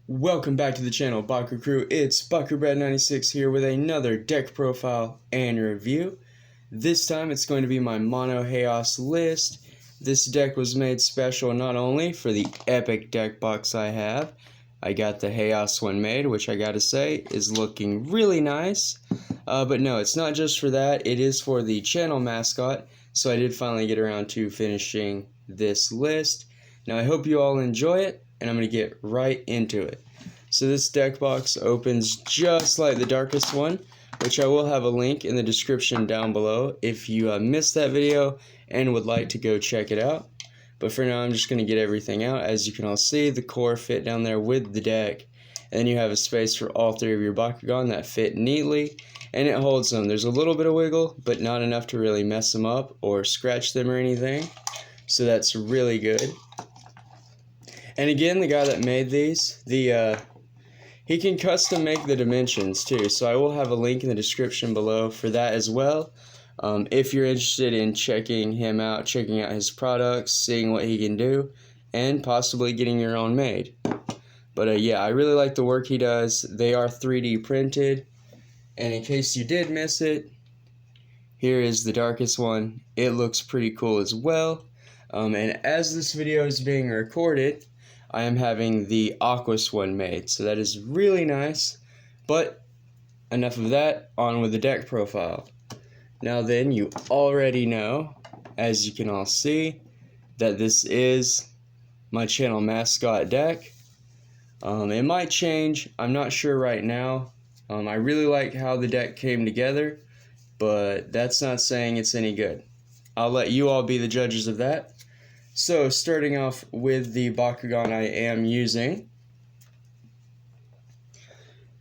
Welcome back to the channel, Baku Crew. It's BakuBrad96 here with another deck profile and review. This time it's going to be my Mono HAOS list. This deck was made special not only for the epic deck box I have. I got the HAOS one made, which I gotta say is looking really nice. But no, it's not just for that. It is for the channel mascot. So I did finally get around to finishing this list. Now I hope you all enjoy it, and I'm going to get right into it. So this deck box opens just like the darkest one, which I will have a link in the description down below if you missed that video and would like to go check it out. But for now, I'm just going to get everything out. As you can all see, the core fit down there with the deck. And then you have a space for all three of your Bakugan that fit neatly, and it holds them. There's a little bit of wiggle, but not enough to really mess them up or scratch them or anything. So that's really good. And again, the guy that made these, he can custom make the dimensions too. So I will have a link in the description below for that as well. If you're interested in checking him out, checking out his products, seeing what he can do, and possibly getting your own made. But yeah, I really like the work he does. They are 3D printed. And in case you did miss it, here is the darkest one. It looks pretty cool as well. And as this video is being recorded, I am having the Aquos one made. So that is really nice. But enough of that, on with the deck profile. Now then, you already know, as you can all see, that this is my channel mascot deck. It might change, I'm not sure right now. I really like how the deck came together, but that's not saying it's any good. I'll let you all be the judges of that. So, starting off with the Bakugan I am using,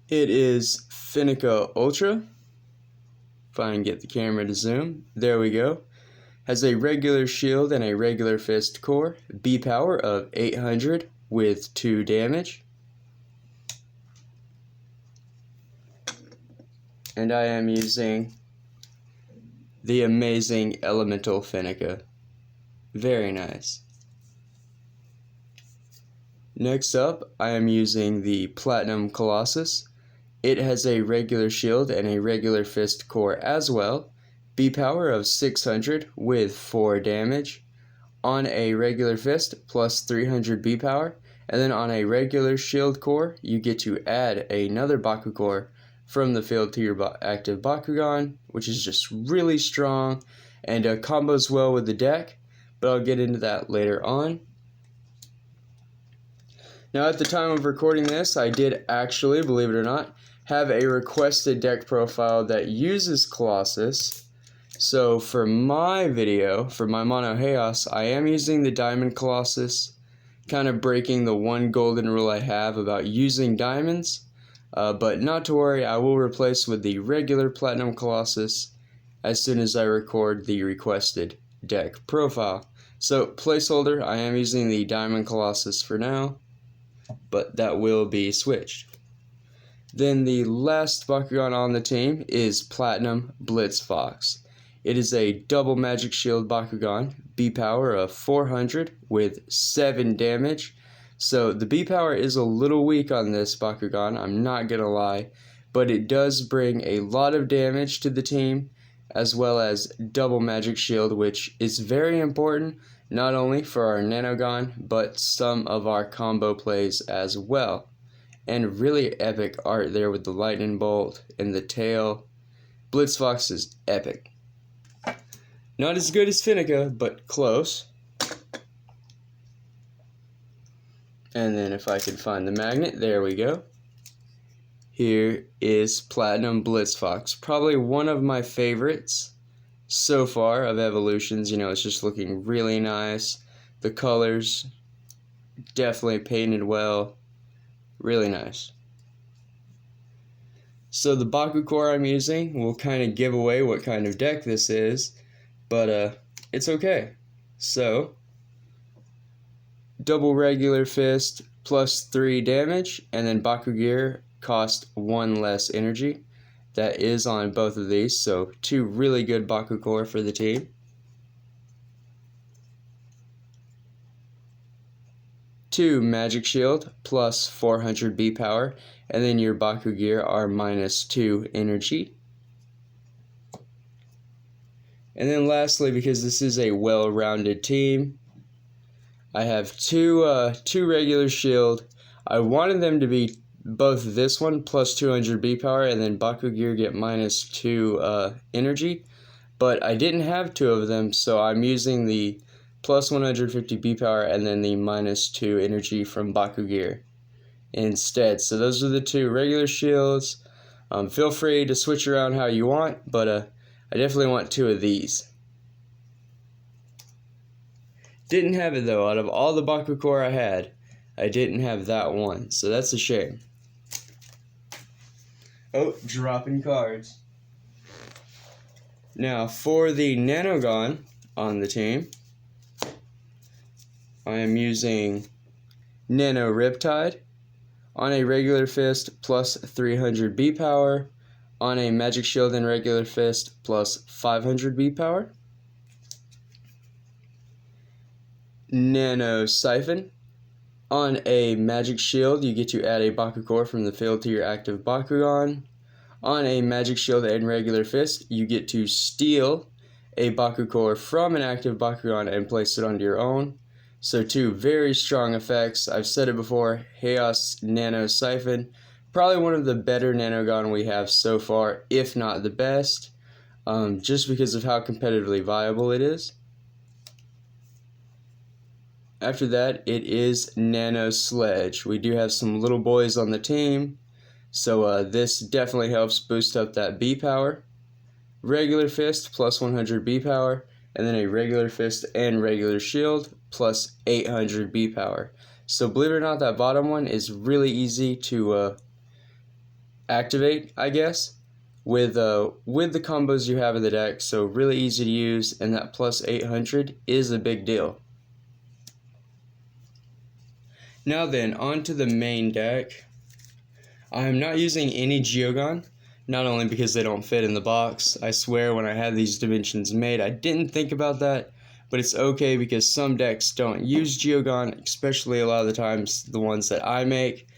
it is Fenneca Ultra. If I can get the camera to zoom, there we go. Has a regular shield and a regular fist core, B power of 800 with 2 damage. And I am using the amazing Elemental Fenneca. Very nice. Next up, I am using the Platinum Colossus. It has a regular shield and a regular fist core as well. B power of 600 with 4 damage. On a regular fist, plus 300 B power. And then on a regular shield core, you get to add another Baku core from the field to your active Bakugan, which is just really strong and combos well with the deck, but I'll get into that later on. Now at the time of recording this, I did actually, believe it or not, have a requested deck profile that uses Colossus. So for my video, for my Mono HAOS, I am using the Diamond Colossus, kind of breaking the one golden rule I have about using diamonds. But not to worry, I will replace with the regular Platinum Colossus as soon as I record the requested deck profile. So, placeholder, I am using the Diamond Colossus for now, but that will be switched. Then the last Bakugan on the team is Platinum Blitzfox. It is a double magic shield Bakugan, B power of 400 with 7 damage. So the B power is a little weak on this Bakugan, I'm not gonna lie, but it does bring a lot of damage to the team, as well as double magic shield, which is very important, not only for our Nanogon, but some of our combo plays as well. And really epic art there with the lightning bolt and the tail. Blitzfox is epic. Not as good as Fenneca, but close. And then if I can find the magnet, there we go. Here is Platinum Blitzfox. Probably one of my favorites so far of evolutions. You know, it's just looking really nice. The colors, definitely painted well. Really nice. So the Baku core I'm using will kind of give away what kind of deck this is. But it's okay. So, double regular fist plus 3 damage, and then BAKU-GEAR cost 1 less energy. That is on both of these, so 2 really good Baku core for the team. 2 magic shield plus 400 B power, and then your BAKU-GEAR are minus 2 energy. And then lastly, because this is a well-rounded team, I have two regular shield. I wanted them to be both this one plus 200 B power and then BAKU-GEAR get minus 2 energy, but I didn't have two of them, so I'm using the plus 150 B power and then the minus 2 energy from BAKU-GEAR instead. So those are the two regular shields. Feel free to switch around how you want, but I definitely want two of these. Didn't have it though. Out of all the Baku core I had, I didn't have that one, so that's a shame. Oh, dropping cards. Now, for the Nanogon on the team, I am using Nano Riptide on a regular fist plus 300 B power, on a magic shield and regular fist plus 500 B power. Nano Siphon. On a magic shield, you get to add a Baku core from the field to your active Bakugan. On a magic shield and regular fist, you get to steal a Baku core from an active Bakugan and place it onto your own. So two very strong effects. I've said it before, HAOS Nano Siphon, probably one of the better Nanogon we have so far, if not the best, just because of how competitively viable it is. After that, it is Nano Sledge. We do have some little boys on the team, so this definitely helps boost up that B power. Regular fist plus 100 B power, and then a regular fist and regular shield plus 800 B power. So believe it or not, that bottom one is really easy to activate, I guess, with the combos you have in the deck. So really easy to use, and that plus 800 is a big deal. Now then, on to the main deck. I am not using any Geogon, not only because they don't fit in the box. I swear when I had these dimensions made, I didn't think about that, but it's okay because some decks don't use Geogon, especially a lot of the times the ones that I make,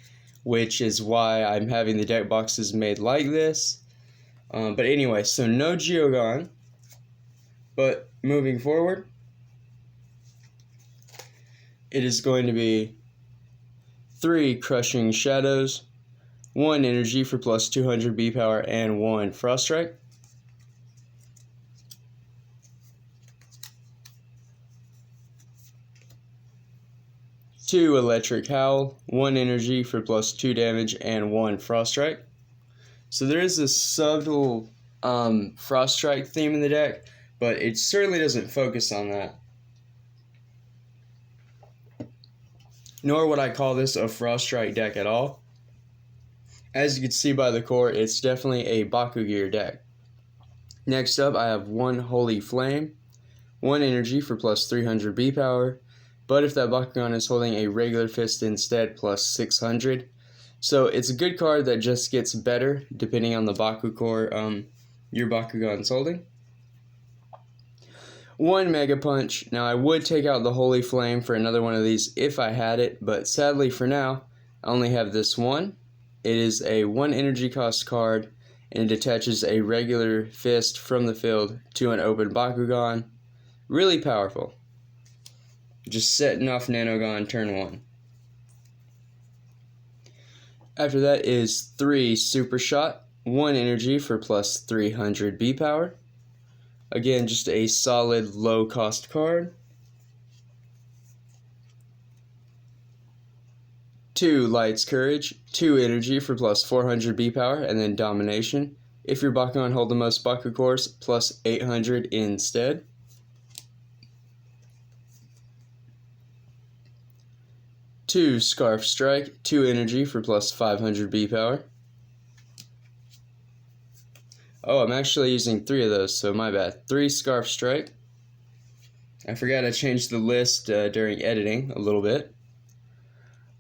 which is why I'm having the deck boxes made like this. But anyway, so no Geogon, but moving forward, it is going to be 3 Crushing Shadows, 1 energy for plus 200 B power, and 1 Frost Strike. Two Electric Howl, 1 energy for plus 2 damage, and 1 Frost Strike. So there is a subtle Frost Strike theme in the deck, but it certainly doesn't focus on that. Nor would I call this a Frost Strike deck at all. As you can see by the core, it's definitely a BAKU-GEAR deck. Next up, I have 1 Holy Flame, 1 energy for plus 300 B power, but if that Bakugan is holding a regular fist instead, plus 600. So it's a good card that just gets better depending on the Baku core your Bakugan's holding. 1 Mega Punch. Now I would take out the Holy Flame for another one of these if I had it, but sadly for now, I only have this one. It is a 1 energy cost card, and it attaches a regular fist from the field to an open Bakugan. Really powerful. Just setting off Nanogon turn 1. After that is 3 Super Shot, 1 energy for plus 300 B power. Again, just a solid low-cost card. 2 Light's Courage, 2 energy for plus 400 B power, and then Domination. If your Bakugan hold the most Baku cores, plus 800 instead. 2 Scarf Strike, 2 energy for plus 500 B power. Oh, I'm actually using 3 of those, so my bad. 3 Scarf Strike. I forgot I changed the list during editing a little bit.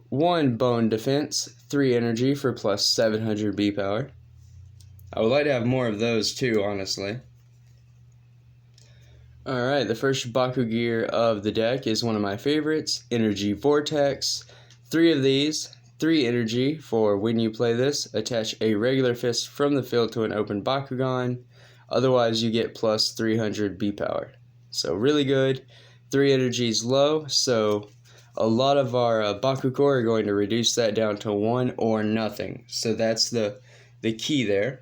1 Bone Defense, 3 energy for plus 700 B power. I would like to have more of those too, honestly. Alright, the first BAKU-GEAR of the deck is one of my favorites, Energy Vortex. 3 of these, 3 energy for when you play this. Attach a regular fist from the field to an open Bakugan. Otherwise, you get plus 300 B power. So really good. 3 energy is low, so a lot of our Baku-GEAR are going to reduce that down to 1 or nothing. So that's the key there.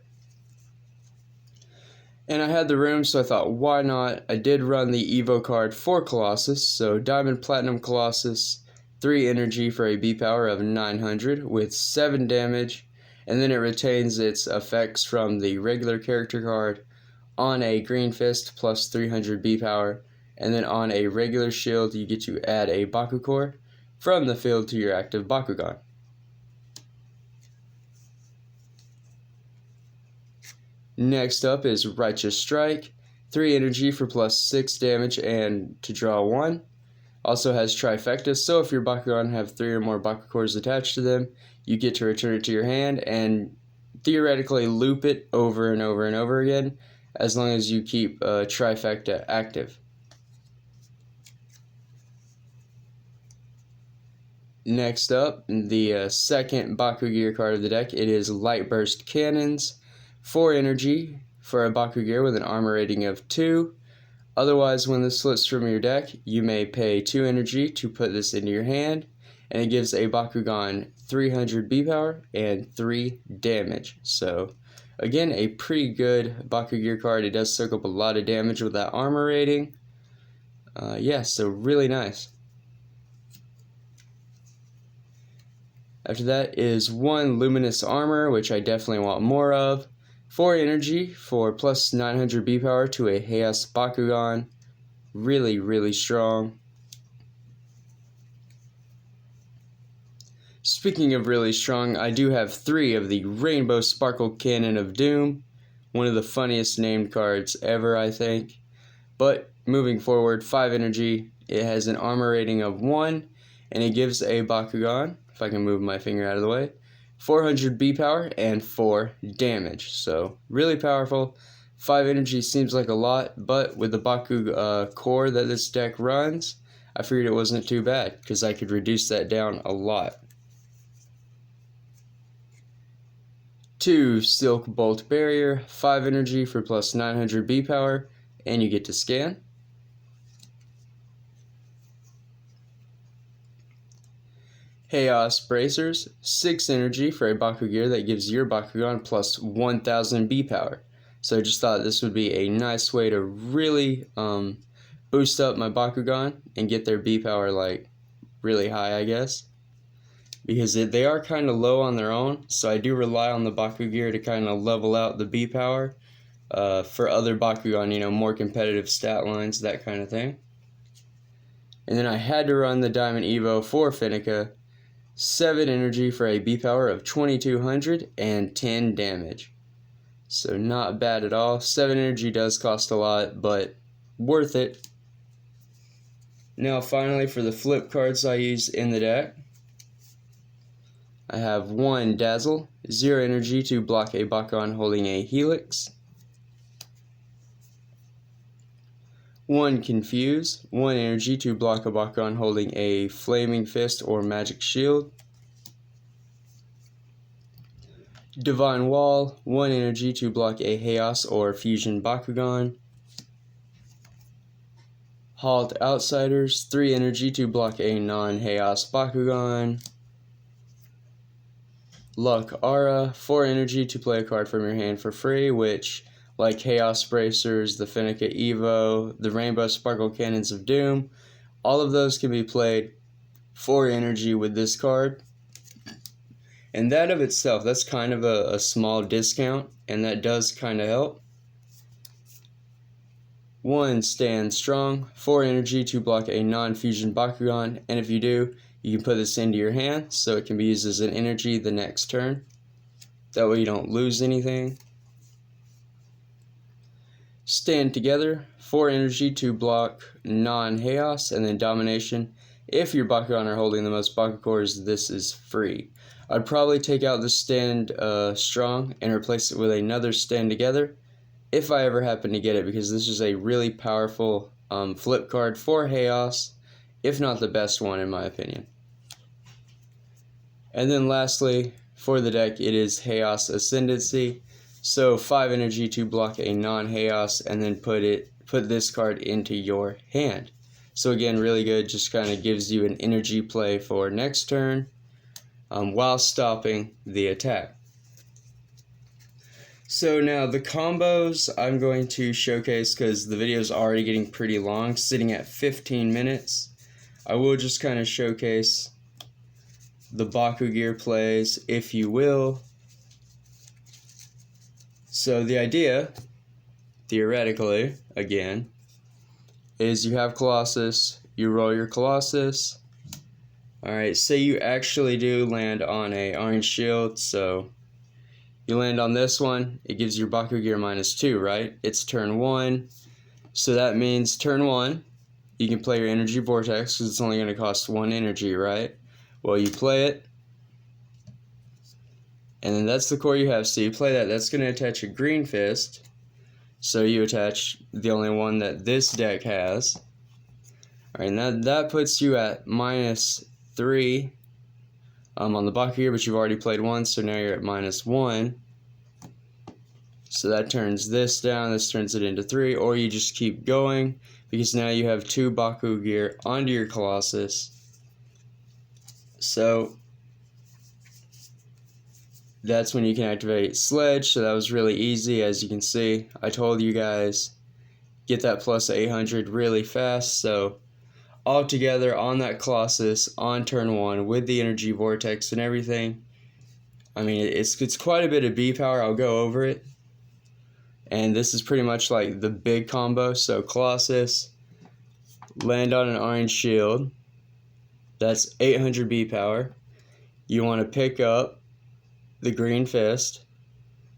And I had the room, so I thought, why not? I did run the Evo card for Colossus, so Diamond Platinum Colossus, 3 energy for a B power of 900 with 7 damage, and then it retains its effects from the regular character card on a green fist plus 300 B power, and then on a regular shield you get to add a BAKU-GEAR from the field to your active Bakugan. Next up is Righteous Strike, 3 energy for plus 6 damage and to draw 1. Also has Trifecta, so if your Bakugan have 3 or more Baku-GEARs attached to them, you get to return it to your hand and theoretically loop it over and over and over again, as long as you keep Trifecta active. Next up, the second BAKU-GEAR card of the deck, it is Light Burst Cannons. 4 energy for a BAKU-GEAR with an armor rating of 2. Otherwise, when this slips from your deck, you may pay 2 energy to put this into your hand, and it gives a Bakugan 300 B power and 3 damage. So, again, a pretty good BAKU-GEAR card. It does soak up a lot of damage with that armor rating. Yeah, so really nice. After that is 1 Luminous Armor, which I definitely want more of. 4 energy for plus 900 B power to a HAOS Bakugan. Really, really strong. Speaking of really strong, I do have 3 of the Rainbow Sparkle Cannon of Doom. One of the funniest named cards ever, I think. But moving forward, 5 energy. It has an armor rating of 1, and it gives a Bakugan, if I can move my finger out of the way, 400 B power and 4 damage. So really powerful. 5 energy seems like a lot, but with the Baku that this deck runs, I figured it wasn't too bad because I could reduce that down a lot. 2 Silk Bolt Barrier, 5 energy for plus 900 B power, and you get to scan. HAOS Bracers, 6 energy for a BAKU-GEAR that gives your Bakugan plus 1000 B power. So I just thought this would be a nice way to really boost up my Bakugan and get their B power like really high, I guess. Because they are kind of low on their own, so I do rely on the BAKU-GEAR to kind of level out the B power for other Bakugan, more competitive stat lines, that kind of thing. And then I had to run the Diamond Evo for Fenneca. 7 energy for a B power of 2200 and 10 damage. So not bad at all. 7 energy does cost a lot, but worth it. Now finally for the flip cards I use in the deck. I have 1 Dazzle, 0 energy to block a Bakugan holding a Helix. 1 Confuse, 1 energy to block a Bakugan holding a Flaming Fist or Magic Shield. Divine Wall, 1 energy to block a HAOS or Fusion Bakugan. Halt Outsiders, 3 energy to block a non-HAOS Bakugan. Luck Aura, 4 energy to play a card from your hand for free, which, like HAOS Bracers, the Fenneca Evo, the Rainbow Sparkle Cannons of Doom, all of those can be played for energy with this card. And that of itself, that's kind of a small discount, and that does kind of help. 1 Stand Strong, 4 energy to block a non-fusion Bakugan, and if you do, you can put this into your hand, so it can be used as an energy the next turn. That way you don't lose anything. Stand Together, 4 energy to block non-HAOS, and then Domination. If your Bakugan are holding the most Baku-GEARs, this is free. I'd probably take out the Stand Strong and replace it with another Stand Together, if I ever happen to get it, because this is a really powerful flip card for HAOS, if not the best one in my opinion. And then lastly, for the deck, it is HAOS Ascendancy. So 5 energy to block a non-HAOS, and then put this card into your hand. So again, really good, just kind of gives you an energy play for next turn while stopping the attack. So now the combos I'm going to showcase, because the video is already getting pretty long, sitting at 15 minutes. I will just kind of showcase the BAKU-GEAR plays, if you will. So the idea, theoretically, again, is you have Colossus, you roll your Colossus. Alright, say you actually do land on a orange shield, so you land on this one, it gives your BAKU-GEAR -2, right? It's turn 1, so that means turn 1, you can play your Energy Vortex, because it's only going to cost 1 energy, right? Well, you play it, and then that's the core you have, so you play that. That's going to attach a Green Fist, so you attach the only one that this deck has. Alright, and that puts you at -3 on the BAKU-GEAR, but you've already played one, so now you're at -1. So that turns this down, this turns it into 3, or you just keep going, because now you have 2 BAKU-GEAR onto your Colossus. So that's when you can activate Sledge, so that was really easy. As you can see, I told you guys, get that plus 800 really fast, so all together on that Colossus on turn 1 with the Energy Vortex and everything. I mean, it's quite a bit of B power. I'll go over it. And this is pretty much like the big combo. So Colossus, land on an orange shield. That's 800 B power. You want to pick up the Green Fist.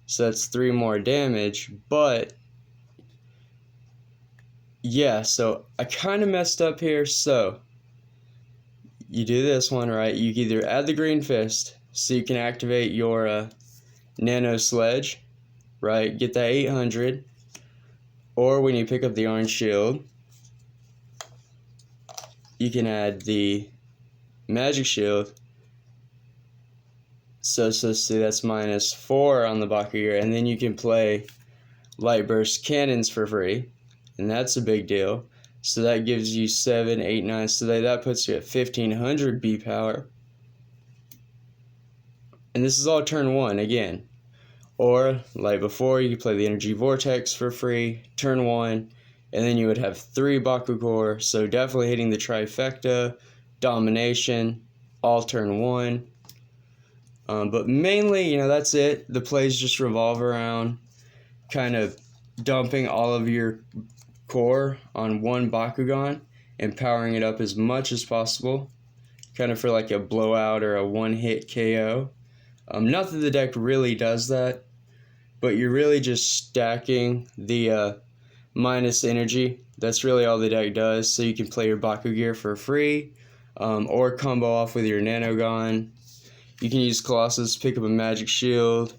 So that's 3 more damage, but yeah, so I kind of messed up here. So you do this one, right? You either add the Green Fist, so you can activate your Nano Sledge, right? Get that 800. Or when you pick up the Orange Shield, you can add the Magic Shield. So see, that's -4 on the BAKU-GEAR, and then you can play Light Burst Cannons for free. And that's a big deal. So that gives you 7, 8, 9. So that puts you at 1500 B power. And this is all turn 1 again. Or, like before, you could play the Energy Vortex for free, turn 1, and then you would have 3 Baku Core. So definitely hitting the trifecta, domination, all turn 1. But mainly, that's it. The plays just revolve around kind of dumping all of your core on one Bakugan and powering it up as much as possible, kind of for like a blowout or a one-hit KO. Not that the deck really does that, but you're really just stacking the minus energy. That's really all the deck does, so you can play your BAKU-GEAR for free, or combo off with your Nanogon. You can use Colossus, pick up a Magic Shield,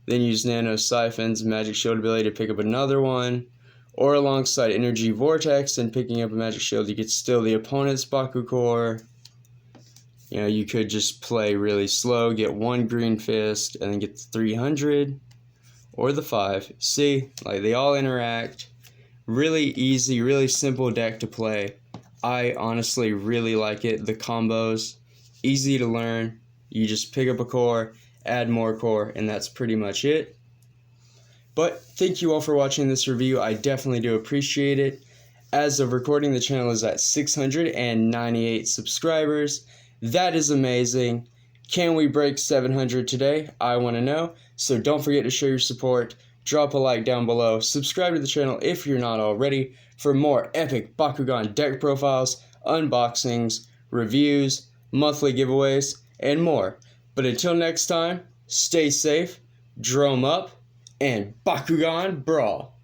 then use Nano Siphon's Magic Shield ability to pick up another one, or alongside Energy Vortex and picking up a Magic Shield, you could steal the opponent's Baku Core. You could just play really slow, get 1 Green Fist, and then get the 300, or the 5. See, like they all interact. Really easy, really simple deck to play. I honestly really like it. The combos, easy to learn. You just pick up a core, add more core, and that's pretty much it. But thank you all for watching this review. I definitely do appreciate it. As of recording, the channel is at 698 subscribers. That is amazing. Can we break 700 today? I want to know. So don't forget to show your support. Drop a like down below. Subscribe to the channel if you're not already for more epic Bakugan deck profiles, unboxings, reviews, monthly giveaways, and more. But until next time, stay safe, drum up, and Bakugan Brawl!